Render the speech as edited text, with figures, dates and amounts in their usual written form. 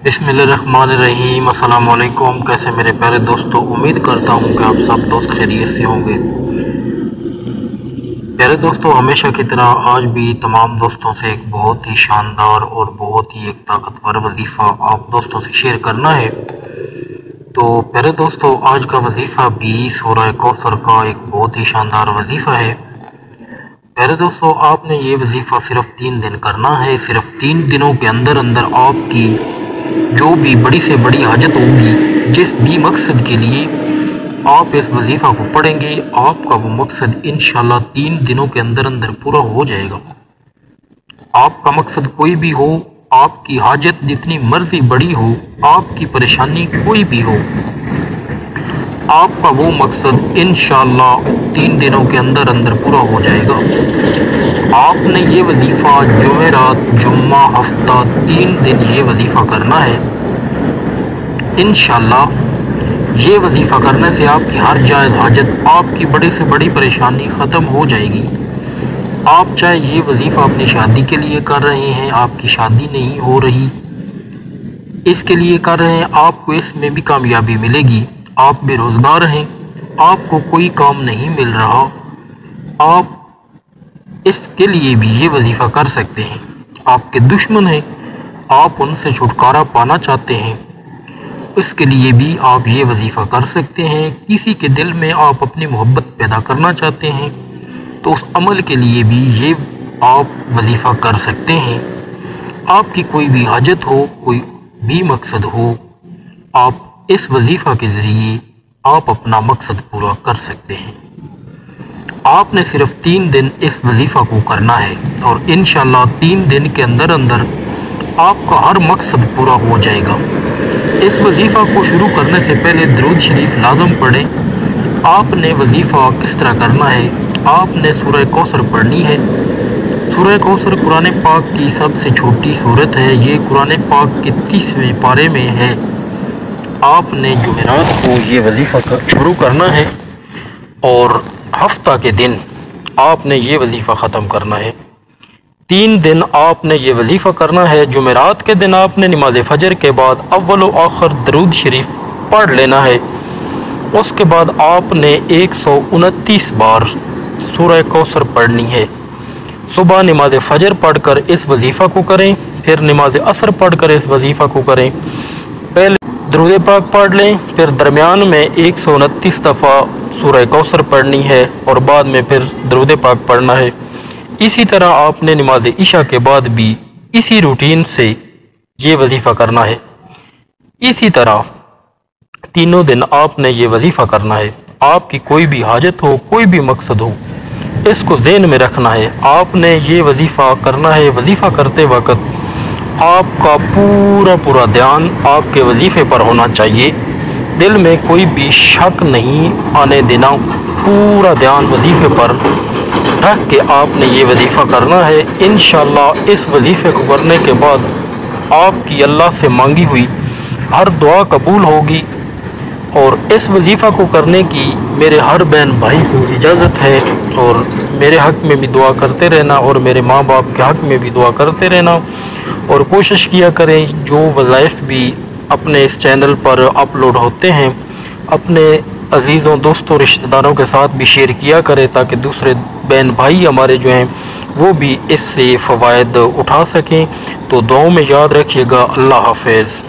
बिस्मिल्लाहिर्रहमानिर्रहीम। अस्सलाम वालेकुम। कैसे मेरे प्यारे दोस्तों, उम्मीद करता हूँ कि आप सब दोस्त खैरियत से होंगे। प्यारे दोस्तों, हमेशा की तरह आज भी तमाम दोस्तों से एक बहुत ही शानदार और बहुत ही एक ताकतवर वजीफ़ा आप दोस्तों से शेयर करना है। तो प्यारे दोस्तों, आज का वजीफ़ा भी सूरह कौसर का एक बहुत ही शानदार वजीफ़ा है। प्यारे दोस्तों, आपने ये वजीफ़ा सिर्फ 3 दिन करना है। सिर्फ 3 दिनों के अंदर अंदर आपकी जो भी बड़ी से बड़ी हाजत होगी, जिस भी मकसद के लिए आप इस वजीफ़ा को पढ़ेंगे, आपका वो मकसद इंशाल्लाह 3 दिनों के अंदर अंदर पूरा हो जाएगा। आपका मकसद कोई भी हो, आपकी हाजत जितनी मर्जी बड़ी हो, आपकी परेशानी कोई भी हो, आपका वो मकसद इंशाल्लाह 3 दिनों के अंदर अंदर पूरा हो जाएगा। आपने ये वजीफ़ा जुमेरात, जुम्मा, हफ्ता 3 दिन ये वजीफ़ा करना है। इंशाल्लाह ये वजीफ़ा करने से आपकी हर जायज़ हाजत, आपकी बड़ी से बड़ी परेशानी ख़त्म हो जाएगी। आप चाहे ये वजीफ़ा अपनी शादी के लिए कर रहे हैं, आपकी शादी नहीं हो रही, इसके लिए कर रहे हैं, आपको इसमें भी कामयाबी मिलेगी। आप बेरोज़गार हैं, आपको कोई काम नहीं मिल रहा, आप इसके लिए भी ये वजीफ़ा कर सकते हैं। आपके दुश्मन हैं, आप उनसे छुटकारा पाना चाहते हैं, इसके लिए भी आप ये वजीफ़ा कर सकते हैं। किसी के दिल में आप अपनी मोहब्बत पैदा करना चाहते हैं, तो उस अमल के लिए भी ये आप वजीफ़ा कर सकते हैं। आपकी कोई भी हाजत हो, कोई भी मकसद हो, आप इस वजीफ़ा के ज़रिए आप अपना मकसद पूरा कर सकते हैं। आपने सिर्फ 3 दिन इस वजीफ़ा को करना है और इंशाल्लाह 3 दिन के अंदर अंदर आपका हर मकसद पूरा हो जाएगा। इस वजीफ़ा को शुरू करने से पहले दरूद शरीफ लाजम पढ़ें। आपने वजीफ़ा किस तरह करना है, आपने सूरह कौसर पढ़नी है। सूरह कौसर कुरान पाक की सबसे छोटी सूरत है। ये कुरान पाक के 30वें पारे में है। आपने जुमेरात को ये वजीफ़ा शुरू करना है और हफ्ता के दिन आपने ये वजीफ़ा ख़त्म करना है। 3 दिन आपने ये वजीफ़ा करना है। जुमेरात के दिन आपने नमाज फजर के बाद अव्वल व आखिर दरूद शरीफ पढ़ लेना है। उसके बाद आपने 129 बार सूरह कौसर पढ़नी है। सुबह नमाज फजर पढ़कर इस वजीफ़ा को करें, फिर नमाज असर पढ़कर इस वजीफ़ा को करें। पहले दरूद पाक पढ़ लें, फिर दरमियान में 129 दफ़ा सूरह कौसर पढ़नी है और बाद में फिर दरूद पाक पढ़ना है। इसी तरह आपने नमाज इशा के बाद भी इसी रूटीन से ये वजीफ़ा करना है। इसी तरह तीनों दिन आपने ये वजीफ़ा करना है। आपकी कोई भी हाजत हो, कोई भी मकसद हो, इसको ज़हन में रखना है। आपने ये वजीफ़ा करना है। वजीफ़ा करते वक्त आपका पूरा ध्यान आपके वजीफ़े पर होना चाहिए। दिल में कोई भी शक नहीं आने देना। पूरा ध्यान वजीफ़े पर रख के आपने ये वजीफ़ा करना है। इंशाल्लाह इस वजीफ़े को करने के बाद आपकी अल्लाह से मांगी हुई हर दुआ कबूल होगी। और इस वजीफ़ा को करने की मेरे हर बहन भाई को इजाज़त है। और मेरे हक़ में भी दुआ करते रहना और मेरे माँ बाप के हक़ में भी दुआ करते रहना। और कोशिश किया करें जो वज़ाइफ भी अपने इस चैनल पर अपलोड होते हैं, अपने अजीज़ों, दोस्तों, रिश्तेदारों के साथ भी शेयर किया करें, ताकि दूसरे बहन भाई हमारे जो हैं वो भी इससे फ़वाइद उठा सकें। तो दुआओं में याद रखिएगा। अल्लाह हाफ़िज़।